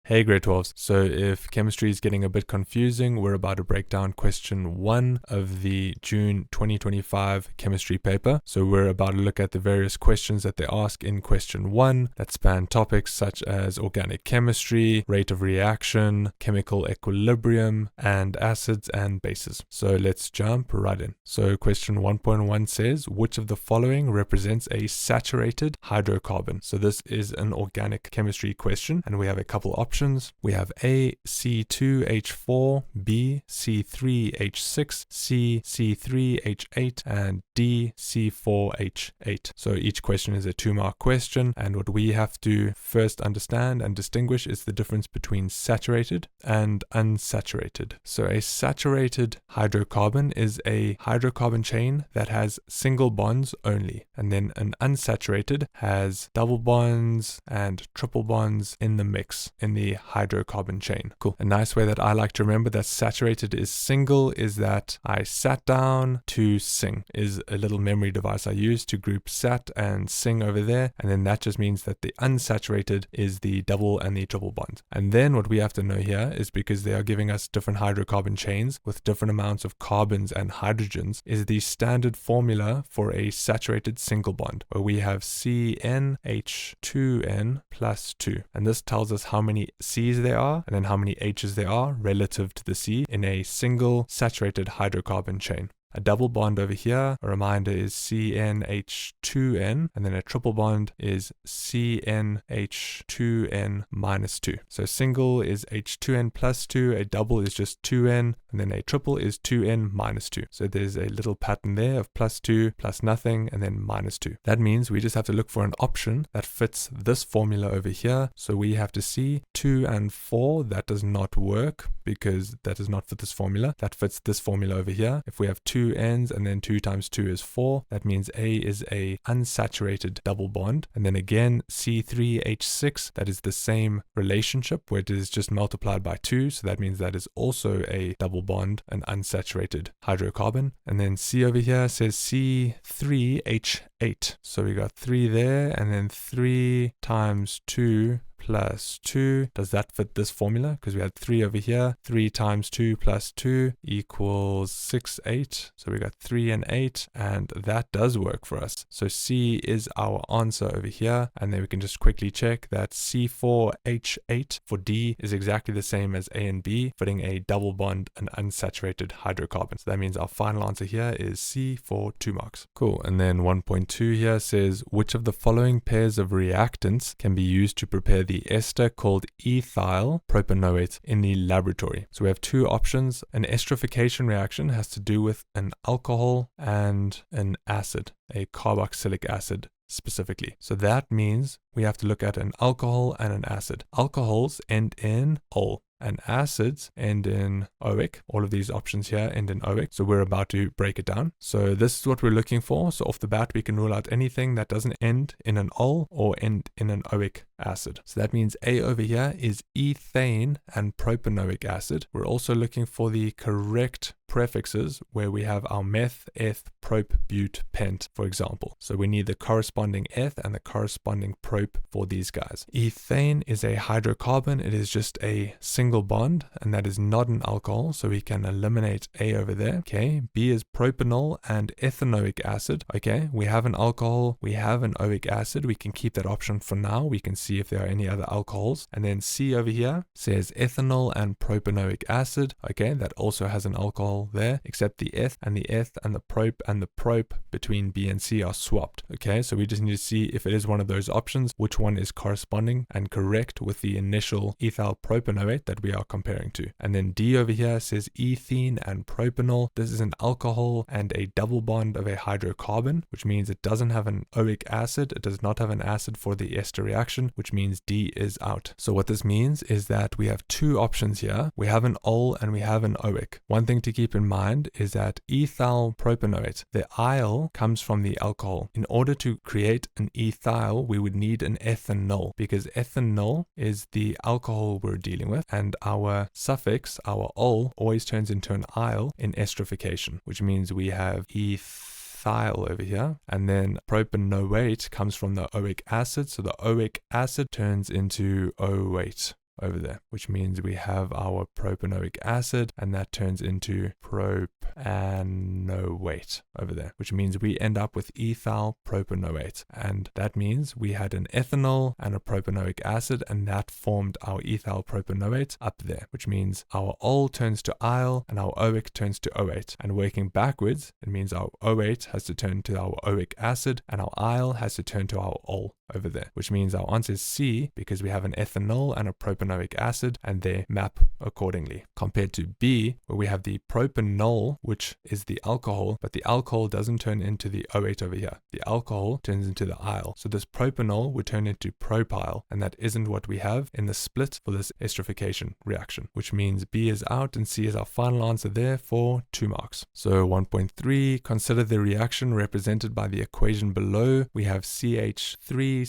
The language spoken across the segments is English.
Hey grade 12s, so if chemistry is getting a bit confusing, we're about to break down question 1 of the June 2025 chemistry paper. So we're about to look at the various questions that they ask in question 1 that span topics such as organic chemistry, rate of reaction, chemical equilibrium, and acids and bases. So let's jump right in. So question 1.1 says, which of the following represents a saturated hydrocarbon? So this is an organic chemistry question, and we have a couple options. We have A, C2H4, B, C3H6, C, C3H8, and D, C4H8. So each question is a 2-mark question, and what we have to first understand and distinguish is the difference between saturated and unsaturated. So a saturated hydrocarbon is a hydrocarbon chain that has single bonds only, and then an unsaturated has double bonds and triple bonds in the mix in the hydrocarbon chain. Cool. A nice way that I like to remember that saturated is single is that I sat down to sing, is a little memory device I use to group sat and sing over there, and then that just means that the unsaturated is the double and the triple bonds. And then what we have to know here is, because they are giving us different hydrocarbon chains with different amounts of carbons and hydrogens, is the standard formula for a saturated single bond, where we have CnH2n plus 2, and this tells us how many C's there are and then how many H's there are relative to the C in a single saturated hydrocarbon chain. A double bond over here, a reminder, is CnH2n, and then a triple bond is CnH2n minus 2. So single is H2n plus 2, a double is just 2n, and then a triple is 2n minus 2. So there's a little pattern there of plus 2, plus nothing, and then minus 2. That means we just have to look for an option that fits this formula over here. So we have to see 2 and 4, that does not work because that does not fit this formula. That fits this formula over here. If we have 2 ends and then 2 times 2 is 4, that means A is a unsaturated double bond. And then again, C3H6, that is the same relationship where it is just multiplied by 2, so that means that is also a double bond, an unsaturated hydrocarbon. And then C over here says C3H8, so we got 3 there, and then 3 times 2 plus 2. Does that fit this formula? Because we had 3 over here. 3 times 2 plus 2 equals 6, 8. So we got 3 and 8, and that does work for us. So C is our answer over here, and then we can just quickly check that C4H8 for D is exactly the same as A and B, fitting a double bond, an unsaturated hydrocarbon. So that means our final answer here is C for 2 marks. Cool. And then 1.2 here says, which of the following pairs of reactants can be used to prepare the ester called ethyl propanoate in the laboratory? So we have 2 options. An esterification reaction has to do with an alcohol and an acid, a carboxylic acid specifically. So that means we have to look at an alcohol and an acid. Alcohols end in ol, and acids end in oic. All of these options here end in oic. So we're about to break it down. So this is what we're looking for. So off the bat, we can rule out anything that doesn't end in an ol or end in an oic acid. So that means A over here is ethane and propanoic acid. We're also looking for the correct prefixes where we have our meth, eth, prop, but, pent, for example. So we need the corresponding eth and the corresponding prop for these guys. Ethane is a hydrocarbon. It is just a single bond, and that is not an alcohol, so we can eliminate A over there. Okay, B is propanol and ethanoic acid. Okay, we have an alcohol, we have an oic acid. We can keep that option for now. We can see if there are any other alcohols. And then C over here says ethanol and propanoic acid. Okay, that also has an alcohol there, except the eth and the prop and the prop between B and C are swapped. Okay, so we just need to see if it is one of those options, which one is corresponding and correct with the initial ethyl propanoate that we are comparing to. And then D over here says ethene and propanol. This is an alcohol and a double bond of a hydrocarbon, which means it doesn't have an oic acid. It does not have an acid for the ester reaction, which means D is out. So what this means is that we have 2 options here. We have an ol and we have an oic. One thing to keep in mind is that ethyl propanoate, the "-ile" comes from the alcohol. In order to create an ethyl, we would need an ethanol, because ethanol is the alcohol we're dealing with, and our suffix, our "-ol", always turns into an "-ile" in esterification, which means we have ethyl over here, and then propanoate comes from the oic acid, so the oic acid turns into OH. over there, which means we have our propanoic acid, and that turns into propanoate over there, which means we end up with ethyl propanoate. And that means we had an ethanol and a propanoic acid, and that formed our ethyl propanoate up there, which means our ol turns to il and our oic turns to OH. And working backwards, it means our OH has to turn to our oic acid and our il has to turn to our ol over there, which means our answer is C, because we have an ethanol and a propanoic acid and they map accordingly, compared to B, where we have the propanol, which is the alcohol, but the alcohol doesn't turn into the OH over here. The alcohol turns into the il. So this propanol would turn into propyl, and that isn't what we have in the split for this esterification reaction, which means B is out and C is our final answer there for 2 marks. So 1.3, consider the reaction represented by the equation below. We have CH3CHCH2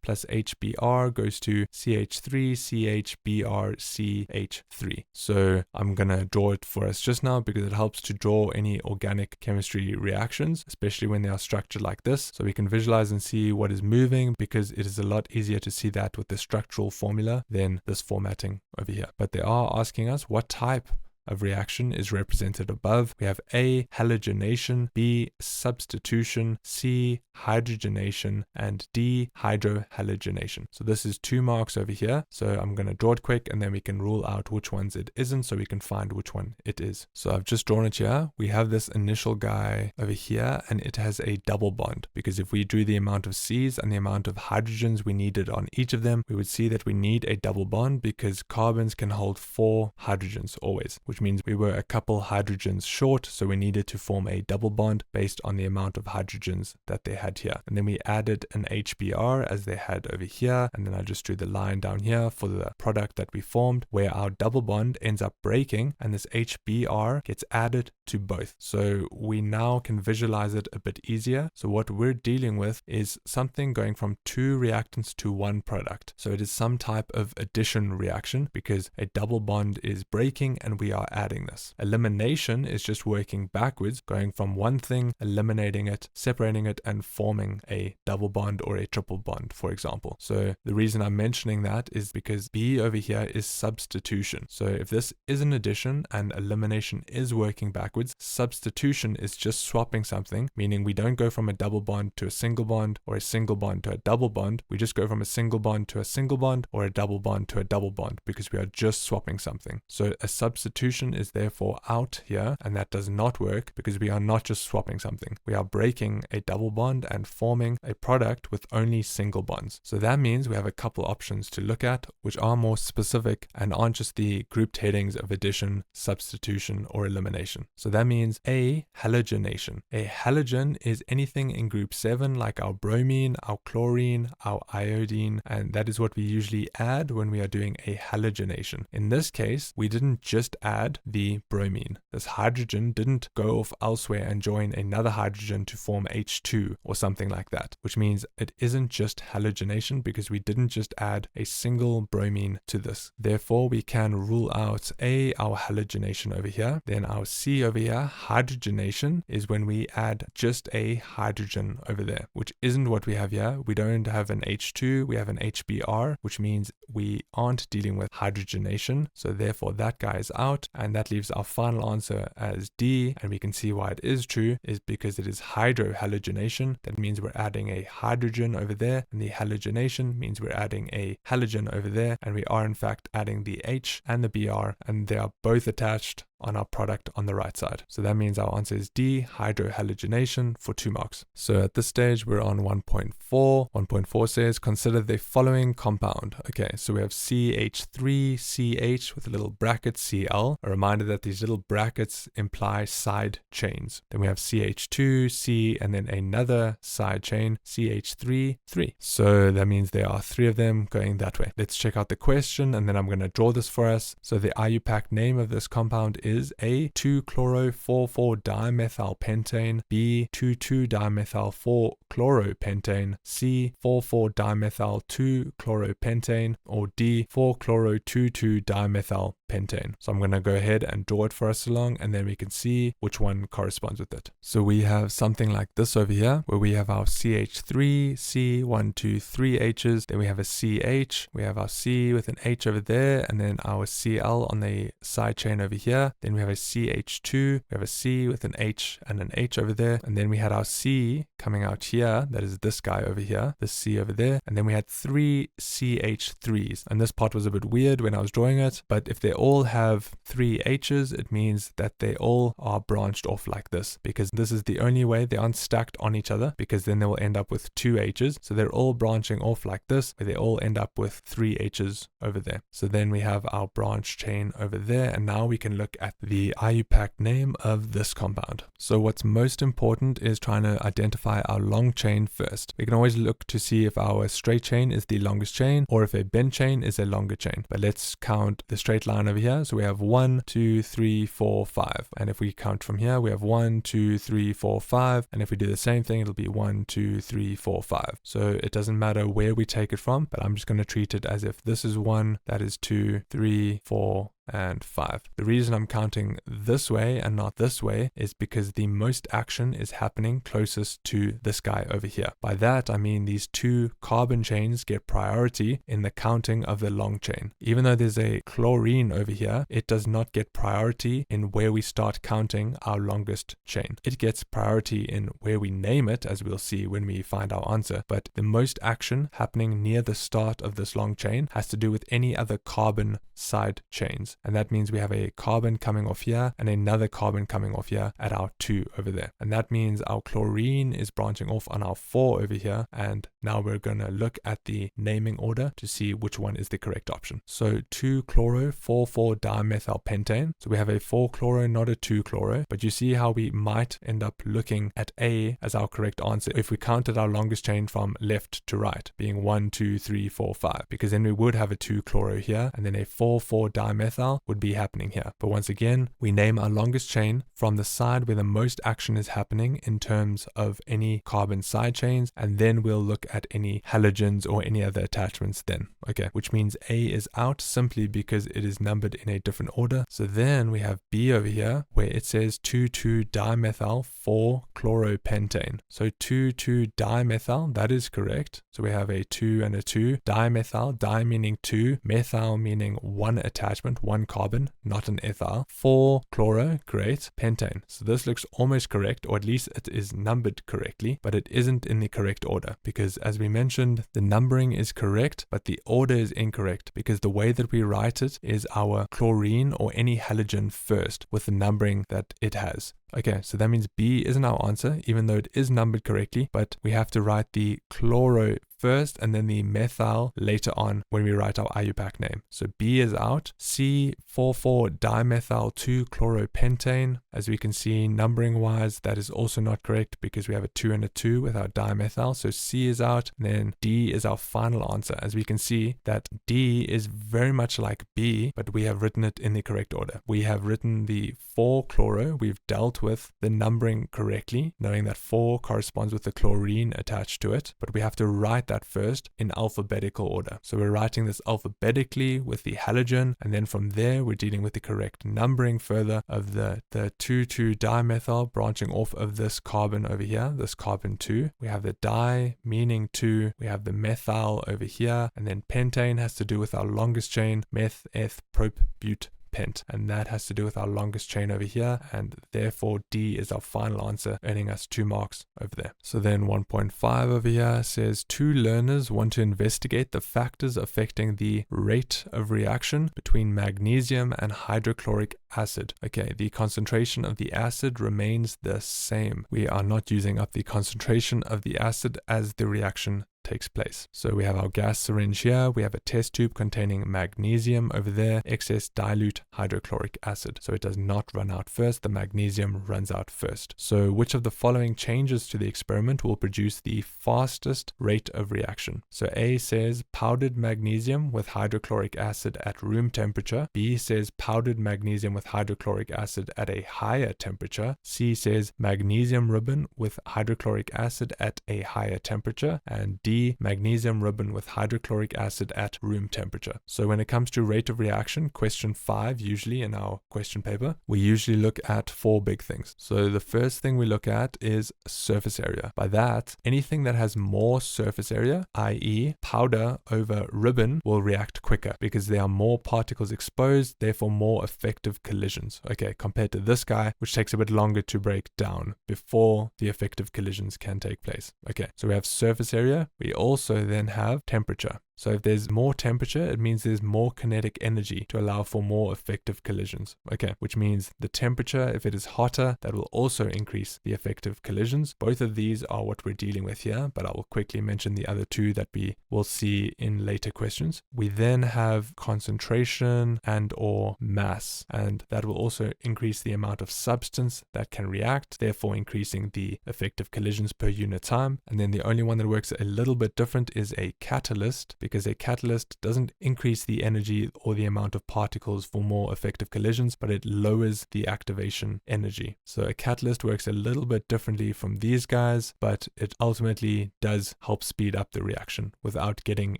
plus HBr goes to CH3CHBrCH3. So I'm going to draw it for us just now because it helps to draw any organic chemistry reactions, especially when they are structured like this. So we can visualize and see what is moving, because it is a lot easier to see that with the structural formula than this formatting over here. But they are asking us what type of reaction is represented above. We have A, halogenation, B, substitution, C, hydrogenation, and D, hydrohalogenation. So this is 2 marks over here. So I'm going to draw it quick and then we can rule out which ones it isn't, so we can find which one it is. So I've just drawn it here. We have this initial guy over here and it has a double bond, because if we drew the amount of C's and the amount of hydrogens we needed on each of them, we would see that we need a double bond because carbons can hold 4 hydrogens always, which means we were a couple hydrogens short, so we needed to form a double bond based on the amount of hydrogens that they had here. And then we added an HBr as they had over here, and then I just drew the line down here for the product that we formed, where our double bond ends up breaking and this HBr gets added to both. So we now can visualize it a bit easier. So what we're dealing with is something going from 2 reactants to 1 product. So it is some type of addition reaction, because a double bond is breaking and we are adding this. Elimination is just working backwards, going from one thing, eliminating it, separating it, and forming a double bond or a triple bond, for example. So the reason I'm mentioning that is because B over here is substitution. So if this is an addition and elimination is working backwards, substitution is just swapping something, meaning we don't go from a double bond to a single bond or a single bond to a double bond. We just go from a single bond to a single bond or a double bond to a double bond, because we are just swapping something. So a substitution is therefore out here, and that does not work because we are not just swapping something. We are breaking a double bond and forming a product with only single bonds. So that means we have a couple options to look at, which are more specific and aren't just the grouped headings of addition, substitution, or elimination. So that means A, halogenation. A halogen is anything in group 7, like our bromine, our chlorine, our iodine, and that is what we usually add when we are doing a halogenation. In this case, we didn't just add the bromine. This hydrogen didn't go off elsewhere and join another hydrogen to form H2 or something like that, which means it isn't just halogenation because we didn't just add a single bromine to this. Therefore, we can rule out A, our halogenation over here. Then our C over here, hydrogenation, is when we add just a hydrogen over there, which isn't what we have here. We don't have an H2, we have an HBr, which means we aren't dealing with hydrogenation. So therefore that guy is out, and that leaves our final answer as D. And we can see why it is true is because it is hydrohalogenation. That means we're adding a hydrogen over there, and the halogenation means we're adding a halogen over there, and we are in fact adding the H and the Br, and they are both attached on our product on the right side. So that means our answer is D, hydrohalogenation, for 2 marks. So at this stage, we're on 1.4. 1.4 says, consider the following compound. Okay, so we have CH3CH with a little bracket Cl. A reminder that these little brackets imply side chains. Then we have CH2C and then another side chain, CH3, 3. So that means there are 3 of them going that way. Let's check out the question, and then I'm going to draw this for us. So the IUPAC name of this compound is A, 2-chloro-4,4-dimethylpentane, B, 2,2-dimethyl-4-chloropentane, C, 4,4-dimethyl-2-chloropentane, or D, 4-chloro-2,2-dimethyl pentane. So I'm going to go ahead and draw it for us along, and then we can see which one corresponds with it. So we have something like this over here, where we have our CH3, C, 1, 2, 3 H's, then we have a CH, we have our C with an H over there, and then our Cl on the side chain over here, then we have a CH2, we have a C with an H and an H over there, and then we had our C coming out here, that is this guy over here, this C over there, and then we had 3 CH3s, and this part was a bit weird when I was drawing it, but if they all have 3 H's, it means that they all are branched off like this, because this is the only way. They aren't stacked on each other, because then they will end up with 2 H's, so they're all branching off like this, where they all end up with 3 H's over there. So then we have our branch chain over there, and now we can look at the IUPAC name of this compound. So what's most important is trying to identify our long chain first. We can always look to see if our straight chain is the longest chain, or if a bend chain is a longer chain. But let's count the straight line over here. So we have 1, 2, 3, 4, 5. And if we count from here, we have 1, 2, 3, 4, 5. And if we do the same thing, it'll be 1, 2, 3, 4, 5. So it doesn't matter where we take it from, but I'm just going to treat it as if this is 1, that is 2, 3, 4, and 5. The reason I'm counting this way and not this way is because the most action is happening closest to this guy over here. By that I mean these 2 carbon chains get priority in the counting of the long chain. Even though there's a chlorine over here, it does not get priority in where we start counting our longest chain. It gets priority in where we name it, as we'll see when we find our answer, but the most action happening near the start of this long chain has to do with any other carbon side chains. And that means we have a carbon coming off here and another carbon coming off here at our 2 over there. And that means our chlorine is branching off on our 4 over here. And now we're going to look at the naming order to see which one is the correct option. So 2-chloro 4,4-dimethyl-pentane. So we have a 4-chloro, not a 2-chloro. But you see how we might end up looking at A as our correct answer if we counted our longest chain from left to right, being 1, 2, 3, 4, 5. Because then we would have a 2-chloro here, and then a 4,4-dimethyl would be happening here. But once again, we name our longest chain from the side where the most action is happening in terms of any carbon side chains, and then we'll look at any halogens or any other attachments then. Okay, which means A is out simply because it is numbered in a different order. So then we have B over here where it says 2,2-dimethyl 4-chloropentane. So 2,2-dimethyl, that is correct. So we have a 2 and a 2. Dimethyl, di meaning 2, methyl meaning 1 attachment, 1 carbon, not an ethyl. 4-chloro, great, pentane. So this looks almost correct, or at least it is numbered correctly, but it isn't in the correct order because, as we mentioned, the numbering is correct, but the order is incorrect because the way that we write it is our chlorine or any halogen first with the numbering that it has. Okay, so that means B isn't our answer, even though it is numbered correctly, but we have to write the chloro first and then the methyl later on when we write our IUPAC name. So B is out. C, 4,4-dimethyl 2-chloropentane. As we can see, numbering wise, that is also not correct because we have a 2 and a 2 without dimethyl. So C is out. And then D is our final answer. As we can see that D is very much like B, but we have written it in the correct order. We have written the 4-chloro. We've dealt with the numbering correctly, knowing that 4 corresponds with the chlorine attached to it, but we have to write that first in alphabetical order. So we're writing this alphabetically with the halogen, and then from there we're dealing with the correct numbering further of the 2,2-dimethyl branching off of this carbon over here, this carbon 2. We have the di meaning 2, we have the methyl over here, and then pentane has to do with our longest chain, meth, eth, prop, but, pent, and that has to do with our longest chain over here, and therefore D is our final answer, earning us 2 marks over there. So then 1.5 over here says 2 learners want to investigate the factors affecting the rate of reaction between magnesium and hydrochloric acid. Okay, the concentration of the acid remains the same. We are not using up the concentration of the acid as the reaction takes place. So we have our gas syringe here, we have a test tube containing magnesium over there, excess dilute hydrochloric acid. So it does not run out first, the magnesium runs out first. So which of the following changes to the experiment will produce the fastest rate of reaction? So A says powdered magnesium with hydrochloric acid at room temperature. B says powdered magnesium with hydrochloric acid at a higher temperature. C says magnesium ribbon with hydrochloric acid at a higher temperature. And D B, magnesium ribbon with hydrochloric acid at room temperature. So when it comes to rate of reaction, question 5 usually in our question paper, we usually look at 4 big things. So the first thing we look at is surface area. By that, anything that has more surface area, i.e. powder over ribbon, will react quicker because there are more particles exposed, therefore more effective collisions. Okay, compared to this guy, which takes a bit longer to break down before the effective collisions can take place. Okay, so we have surface area. We also then have temperature. So if there's more temperature, it means there's more kinetic energy to allow for more effective collisions. Okay, which means the temperature, if it is hotter, that will also increase the effective collisions. Both of these are what we're dealing with here, but I will quickly mention the other two that we will see in later questions. We then have concentration and or mass, and that will also increase the amount of substance that can react, therefore increasing the effective collisions per unit time. And then the only one that works a little bit different is a catalyst, because a catalyst doesn't increase the energy or the amount of particles for more effective collisions, but it lowers the activation energy. So a catalyst works a little bit differently from these guys, but it ultimately does help speed up the reaction without getting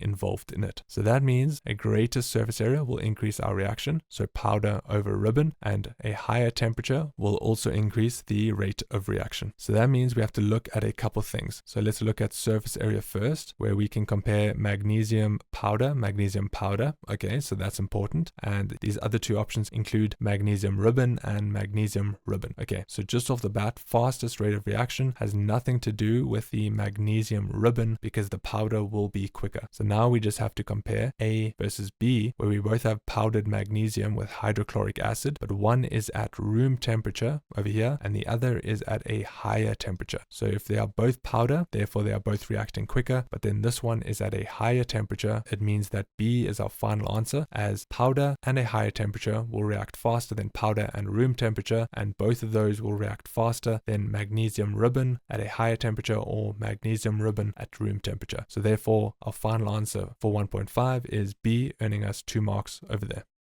involved in it. So that means a greater surface area will increase our reaction, so powder over ribbon, and a higher temperature will also increase the rate of reaction. So that means we have to look at a couple things. So let's look at surface area first, where we can compare magnesium powder. Okay, so that's important. And these other two options include magnesium ribbon and magnesium ribbon. Okay, so just off the bat, fastest rate of reaction has nothing to do with the magnesium ribbon because the powder will be quicker. So now we just have to compare A versus B, where we both have powdered magnesium with hydrochloric acid, but one is at room temperature over here and the other is at a higher temperature. So if they are both powder, therefore they are both reacting quicker, but then this one is at a higher temperature, it means that B is our final answer, as powder and a higher temperature will react faster than powder and room temperature, and both of those will react faster than magnesium ribbon at a higher temperature or magnesium ribbon at room temperature. So therefore, our final answer for 1.5 is B, earning us 2 marks over there.